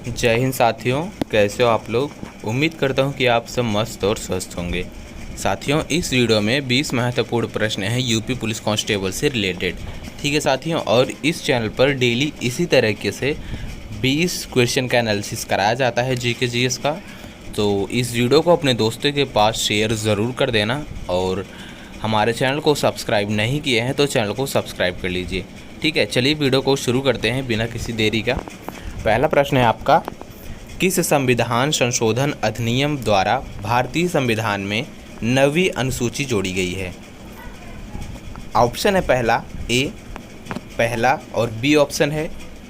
जय हिंद साथियों, कैसे हो आप लोग। उम्मीद करता हूं कि आप सब मस्त और स्वस्थ होंगे। साथियों, इस वीडियो में 20 महत्वपूर्ण प्रश्न हैं यूपी पुलिस कांस्टेबल से रिलेटेड। ठीक है साथियों, और इस चैनल पर डेली इसी तरीके से 20 क्वेश्चन का एनालिसिस कराया जाता है जीके जीएस का। तो इस वीडियो को अपने दोस्तों के पास शेयर ज़रूर कर देना, और हमारे चैनल को सब्सक्राइब नहीं किए हैं तो चैनल को सब्सक्राइब कर लीजिए। ठीक है, चलिए वीडियो को शुरू करते हैं बिना किसी देरी का। पहला प्रश्न है आपका, किस संविधान संशोधन अधिनियम द्वारा भारतीय संविधान में 9वीं अनुसूची जोड़ी गई है। ऑप्शन है पहला ए पहला और बी ऑप्शन है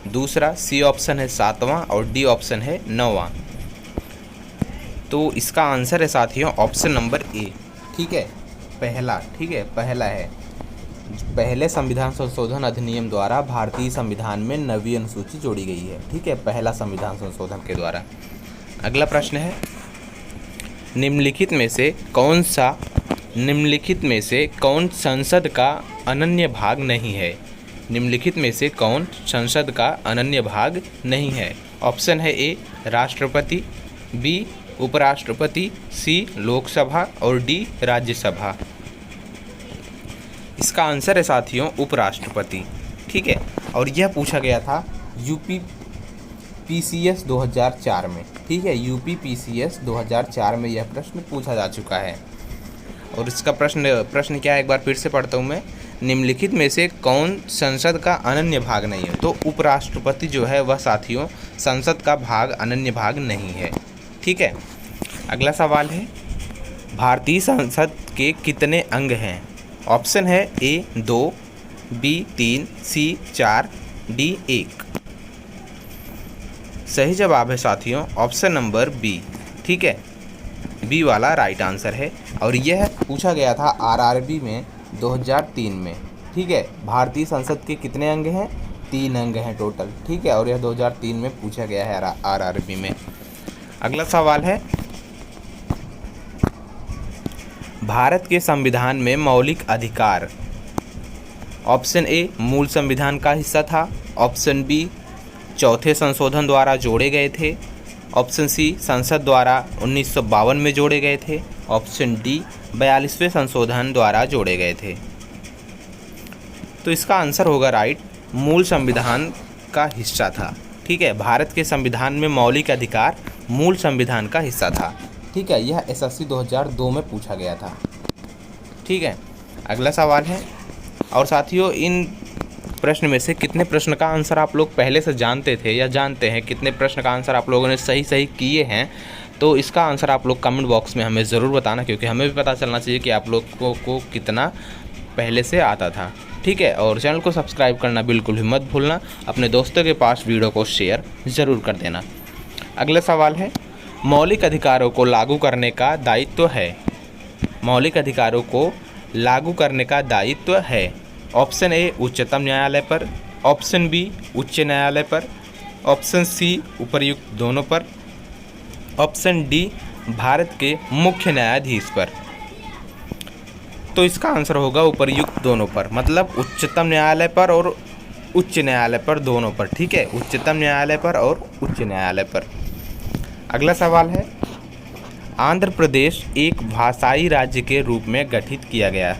दूसरा, सी ऑप्शन है 7वां और डी ऑप्शन है 9वां। तो इसका आंसर है साथियों ऑप्शन नंबर ए। ठीक है, पहला। ठीक है, पहला है, पहले संविधान संशोधन अधिनियम द्वारा भारतीय संविधान में 9वीं अनुसूची जोड़ी गई है। ठीक है, पहला संविधान संशोधन के द्वारा। अगला प्रश्न है, निम्नलिखित में से कौन संसद का अनन्य भाग नहीं है। निम्नलिखित में से कौन संसद का अनन्य भाग नहीं है। ऑप्शन है ए राष्ट्रपति, बी उपराष्ट्रपति, सी लोकसभा और डी राज्यसभा। इसका आंसर है साथियों उपराष्ट्रपति। ठीक है, और यह पूछा गया था यूपी पीसीएस 2004 में। ठीक है, यूपी पीसीएस 2004 में यह प्रश्न पूछा जा चुका है। और इसका प्रश्न क्या है, एक बार फिर से पढ़ता हूँ मैं। निम्नलिखित में से कौन संसद का अनन्य भाग नहीं है। तो उपराष्ट्रपति जो है वह साथियों संसद का भाग अनन्य भाग नहीं है। ठीक है, अगला सवाल है, भारतीय संसद के कितने अंग हैं। ऑप्शन है ए 2, बी 3, सी 4, डी 1। सही जवाब है साथियों ऑप्शन नंबर बी। ठीक है, बी वाला राइट आंसर है। और यह पूछा गया था आरआरबी में 2003 में। ठीक है, भारतीय संसद के कितने अंग हैं, 3 अंग हैं टोटल। ठीक है, और यह 2003 में पूछा गया है आरआरबी में। अगला सवाल है, भारत के संविधान में मौलिक अधिकार। ऑप्शन ए मूल संविधान का हिस्सा था, ऑप्शन बी चौथे संशोधन द्वारा जोड़े गए थे, ऑप्शन सी संसद द्वारा 1952 में जोड़े गए थे, ऑप्शन डी 42वें संशोधन द्वारा जोड़े गए थे। तो इसका आंसर होगा राइट, मूल संविधान का हिस्सा था। ठीक है, भारत के संविधान में मौलिक अधिकार मूल संविधान का हिस्सा था। ठीक है, यह एसएससी 2002 में पूछा गया था। ठीक है, अगला सवाल है, और साथियों इन प्रश्न में से कितने प्रश्न का आंसर आप लोग पहले से जानते थे या जानते हैं, कितने प्रश्न का आंसर आप लोगों ने सही किए हैं। तो इसका आंसर आप लोग कमेंट बॉक्स में हमें ज़रूर बताना, क्योंकि हमें भी पता चलना चाहिए कि आप लोगों को कितना पहले से आता था। ठीक है, और चैनल को सब्सक्राइब करना बिल्कुल भी मत भूलना। अपने दोस्तों के पास वीडियो को शेयर ज़रूर कर देना। अगला सवाल है, मौलिक अधिकारों को लागू करने का दायित्व है। मौलिक अधिकारों को लागू करने का दायित्व है। ऑप्शन ए उच्चतम न्यायालय पर, ऑप्शन बी उच्च न्यायालय पर, ऑप्शन सी उपर्युक्त दोनों पर, ऑप्शन डी भारत के मुख्य न्यायाधीश पर। तो इसका आंसर होगा उपर्युक्त दोनों पर, मतलब उच्चतम न्यायालय पर और उच्च न्यायालय पर, दोनों पर। ठीक है, उच्चतम न्यायालय पर और उच्च न्यायालय पर। अगला सवाल है, आंध्र प्रदेश एक भाषाई राज्य के रूप में गठित किया गया।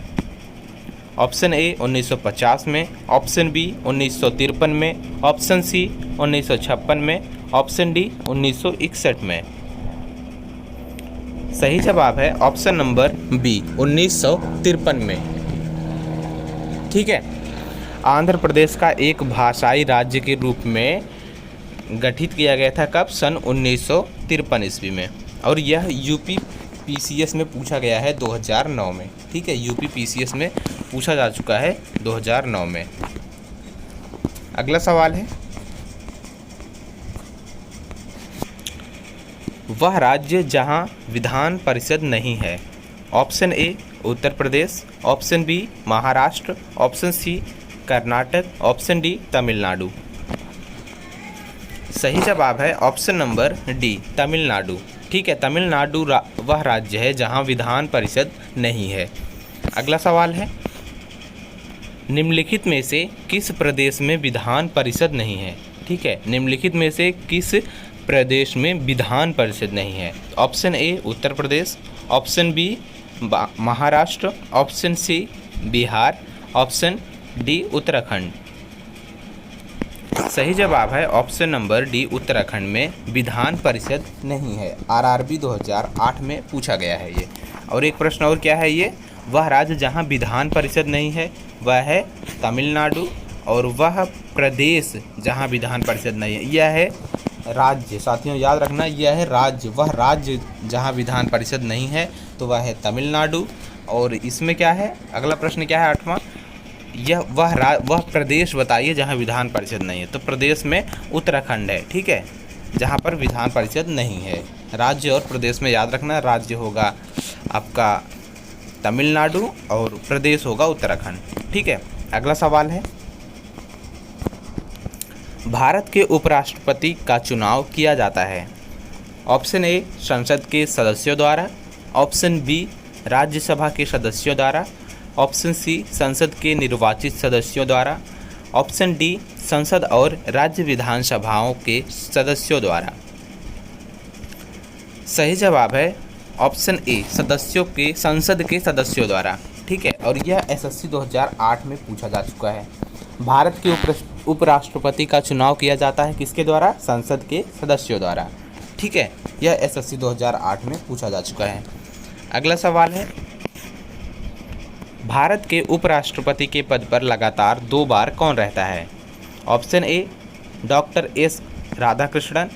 ऑप्शन ए 1950 में, ऑप्शन बी 1953 में, ऑप्शन सी 1956 में, ऑप्शन डी 1961 में। सही जवाब है ऑप्शन नंबर बी 1953 में। ठीक है, आंध्र प्रदेश का एक भाषाई राज्य के रूप में गठित किया गया था कब, सन 1953 ईस्वी में। और यह यूपी पीसीएस में पूछा गया है 2009 में। ठीक है, यूपी पीसीएस में पूछा जा चुका है 2009 में। अगला सवाल है, वह राज्य जहां विधान परिषद नहीं है। Option A Uttar Pradesh, option B Maharashtra, option C Karnataka, option D Tamil Nadu. सही जवाब है ऑप्शन नंबर डी तमिलनाडु। ठीक है, तमिलनाडु वह राज्य है जहां विधान परिषद नहीं है। अगला सवाल है, निम्नलिखित में से किस प्रदेश में विधान परिषद नहीं है। ठीक है, निम्नलिखित में से किस प्रदेश में विधान परिषद नहीं है? Option A Uttar Pradesh, option B Maharashtra, option C Bihar, option D Uttarakhand. सही जवाब है ऑप्शन नंबर डी, उत्तराखंड में विधान परिषद नहीं है। आरआरबी 2008 में पूछा गया है ये। और एक प्रश्न और क्या है ये, वह राज्य जहां विधान परिषद नहीं है वह है तमिलनाडु, और वह प्रदेश जहां विधान परिषद नहीं है यह है राज्य। साथियों याद रखना, यह है राज्य, वह राज्य जहां विधान परिषद नहीं है तो वह है तमिलनाडु। और इसमें क्या है, अगला प्रश्न क्या है 8वां, यह वह प्रदेश बताइए जहां विधान परिषद नहीं है। तो प्रदेश में उत्तराखंड है, ठीक है, जहां पर विधान परिषद नहीं है। राज्य और प्रदेश में याद रखना, राज्य होगा आपका तमिलनाडु और प्रदेश होगा उत्तराखंड, ठीक है। अगला सवाल है, भारत के उपराष्ट्रपति का चुनाव किया जाता है? ऑप्शन ए संसद के सदस्यों द्वारा, ऑप्शन बी राज्यसभा के सदस्यों द्वारा, ऑप्शन सी संसद के निर्वाचित सदस्यों द्वारा, ऑप्शन डी संसद और राज्य विधानसभाओं के सदस्यों द्वारा। सही जवाब है ऑप्शन ए संसद के सदस्यों द्वारा, ठीक है। और यह एसएससी 2008 में पूछा जा चुका है। भारत के उपराष्ट्रपति का चुनाव किया जाता है किसके द्वारा? संसद के सदस्यों द्वारा, ठीक है। यह एसएससी 2008 में पूछा जा चुका है। अगला सवाल है, भारत के उपराष्ट्रपति के पद पर लगातार 2 बार कौन रहता है? Option A doctor S Radhakrishnan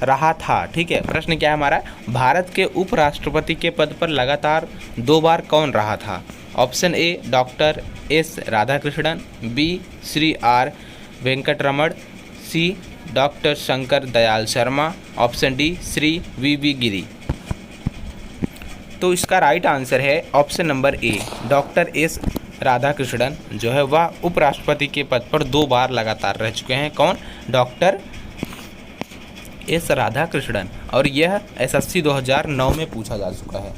रहा था, ठीक है। प्रश्न क्या है हमारा, भारत के उपराष्ट्रपति के पद पर लगातार 2 बार कौन रहा था? Option A doctor S Radhakrishnan, B Shri R Venkataraman, C doctor Shankar Dayal Sharma, option D Shri V Giri. तो इसका राइट आंसर है option number A, doctor S Radhakrishnan जो है वह उपराष्ट्रपति के पद पर 2 बार लगातार रह चुके हैं। कौन? Doctor S Radhakrishnan. और यह एसएससी 2009 में पूछा जा चुका है,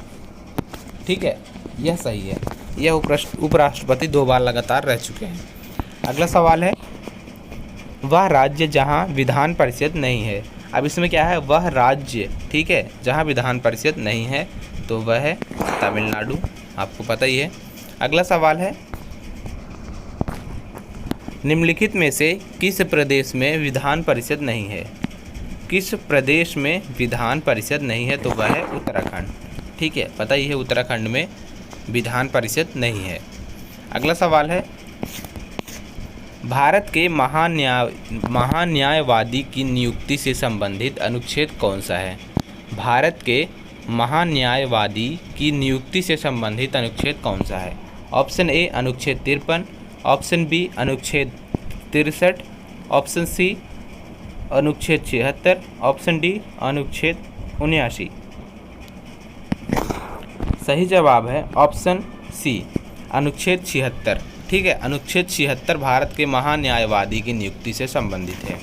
ठीक है, यह सही है। यह उपराष्ट्रपति 2 बार लगातार रह चुके हैं। अगला सवाल है, वह राज्य जहां विधान परिषद नहीं है। अब इसमें क्या है, वह राज्य, ठीक है, जहां विधान परिषद नहीं है तो वह है तमिलनाडु, आपको पता ही है। अगला सवाल है, निम्नलिखित में से किस प्रदेश में विधान परिषद नहीं है? किस प्रदेश में विधान परिषद नहीं है? तो वह है उत्तराखंड, ठीक है, पता ही है उत्तराखंड में विधान परिषद नहीं है। अगला सवाल है, भारत के महान्यायवादी की नियुक्ति से संबंधित अनुच्छेद कौन सा है? भारत के महान्यायवादी की नियुक्ति से संबंधित अनुच्छेद कौन सा है? ऑप्शन ए अनुच्छेद 53, ऑप्शन बी अनुच्छेद 63, ऑप्शन सी अनुच्छेद 76, ऑप्शन डी अनुच्छेद 79। सही जवाब है ऑप्शन सी अनुच्छेद 76, ठीक है। अनुच्छेद 76 भारत के महान्यायवादी की नियुक्ति से संबंधित है।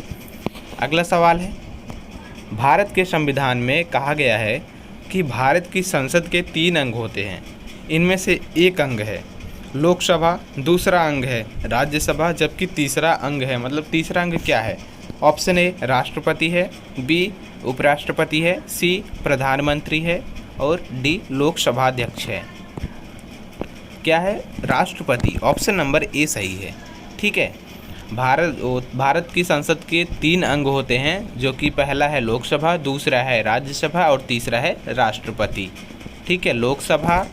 अगला सवाल है, भारत के संविधान में कहा गया है कि भारत की संसद के 3 अंग होते हैं। इनमें से एक अंग है लोकसभा, दूसरा अंग है राज्यसभा, जबकि तीसरा अंग है, मतलब तीसरा अंग क्या है? ऑप्शन ए राष्ट्रपति है, बी उपराष्ट्रपति है, सी प्रधानमंत्री है और डी लोकसभा अध्यक्ष है। क्या है? राष्ट्रपति। ऑप्शन नंबर ए सही है, ठीक है। भारत की संसद के 3 अंग होते हैं, जो कि पहला है लोकसभा, दूसरा है राज्यसभा और तीसरा है राष्ट्रपति, ठीक है। लोकसभा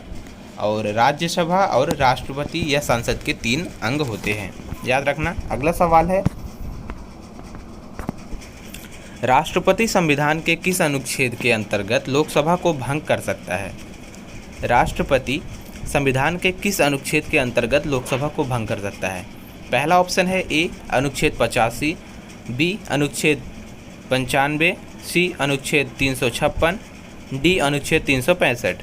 और राज्यसभा और राष्ट्रपति यह संसद के 3 अंग होते हैं, याद रखना। अगला सवाल है, राष्ट्रपति संविधान के किस अनुच्छेद के अंतर्गत लोकसभा को भंग कर सकता है? राष्ट्रपति संविधान के किस अनुच्छेद के अंतर्गत लोकसभा को भंग कर सकता है? पहला ऑप्शन है ए अनुच्छेद 85, बी अनुच्छेद 95, सी अनुच्छेद 356, डी अनुच्छेद 365।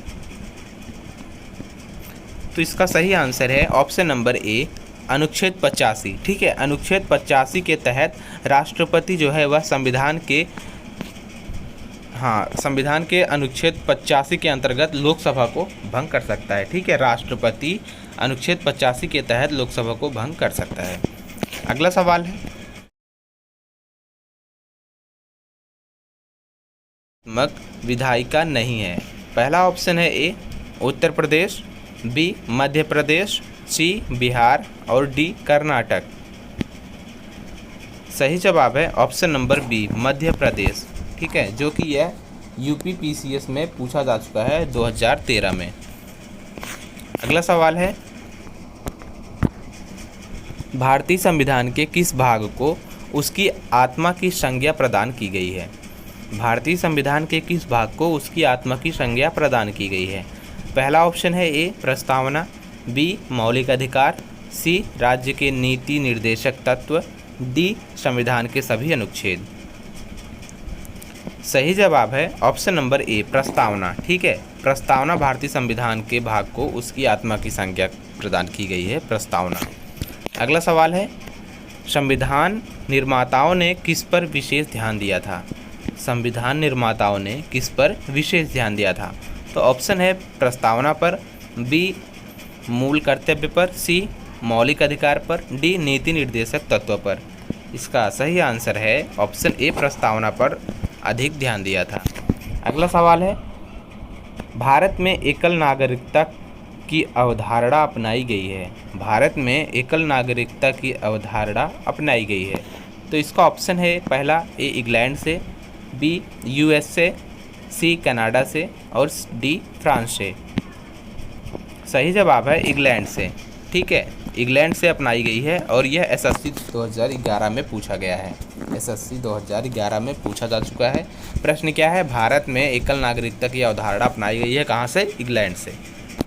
तो इसका सही आंसर है ऑप्शन नंबर ए अनुच्छेद 85, ठीक है। अनुच्छेद 85 के तहत राष्ट्रपति जो है वह संविधान के अनुच्छेद 85 के अंतर्गत लोकसभा को भंग कर सकता है, ठीक है। राष्ट्रपति अनुच्छेद 85 के तहत लोकसभा को भंग कर सकता है। अगला सवाल है, विधायिका नहीं है। पहला ऑप्शन है ए उत्तर प्रदेश, बी मध्य प्रदेश, सी बिहार और डी कर्नाटक। सही जवाब है option number B Madhya Pradesh. ठीक है, जो कि यह यूपी पीसीएस में पूछा जा चुका है 2013 में। अगला सवाल है, भारतीय संविधान के किस भाग को उसकी आत्मा की संज्ञा प्रदान की गई है? भारतीय संविधान के किस भाग को उसकी आत्मा की संज्ञा प्रदान की गई है? पहला ऑप्शन है ए प्रस्तावना, बी मौलिक अधिकार, सी राज्य के नीति निर्देशक तत्व, डी संविधान के सभी अनुच्छेद। सही जवाब है ऑप्शन नंबर ए प्रस्तावना। ठीक है, प्रस्तावना भारतीय संविधान के भाग को उसकी आत्मा की संज्ञा प्रदान की गई है, प्रस्तावना। अगला सवाल है, संविधान निर्माताओं ने किस पर विशेष ध्यान दिया था? संविधान निर्माताओं ने किस पर विशेष ध्यान दिया था? तो ऑप्शन है प्रस्तावना पर, बी मूल कर्तव्य पर, सी मौलिक अधिकार पर, डी नीति निर्देशक तत्व पर। इसका सही आंसर है ऑप्शन ए प्रस्तावना पर अधिक ध्यान दिया था। अगला सवाल है, भारत में एकल नागरिकता की अवधारणा अपनाई गई है। भारत में एकल नागरिकता की अवधारणा अपनाई गई है। तो इसका ऑप्शन है पहला ए इंग्लैंड से, बी यूएस से, सी कनाडा से और डी फ्रांस से। सही जवाब है इंग्लैंड से। ठीक है, इंग्लैंड से अपनाई गई है और यह एसएससी 2011 में पूछा गया है। एसएससी 2011 में पूछा जा चुका है। प्रश्न क्या है, भारत में एकल नागरिकता की अवधारणा अपनाई गई है कहाँ से? इंग्लैंड से।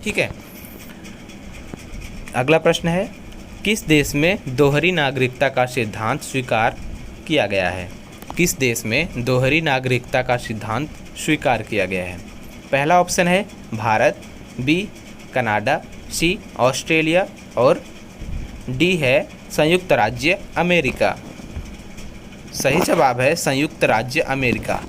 ठीक है, अगला प्रश्न है, किस देश में दोहरी नागरिकता का सिद्धांत स्वीकार किया गया है? किस देश में दोहरी नागरिकता का सिद्धांत स्वीकार किया गया है? पहला ऑप्शन है भारत, बी कनाडा, सी ऑस्ट्रेलिया और डी है संयुक्त राज्य अमेरिका। सही जवाब है संयुक्त राज्य अमेरिका।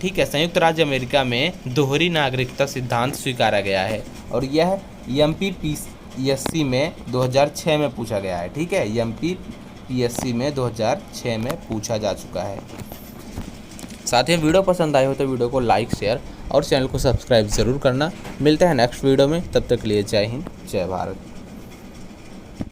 ठीक है, संयुक्त राज्य अमेरिका में दोहरी नागरिकता सिद्धांत स्वीकारा गया है और यह एमपीपीएससी में 2006 में पूछा गया है। ठीक है, एमपीपीएससी में 2006 में पूछा जा चुका है। साथ ही वीडियो पसंद आए हो तो वीडियो को लाइक, शेयर और चैनल को सब्सक्राइब ज़रूर करना। मिलते हैं नेक्स्ट वीडियो में, तब तक के लिए जय हिंद, जय भारत।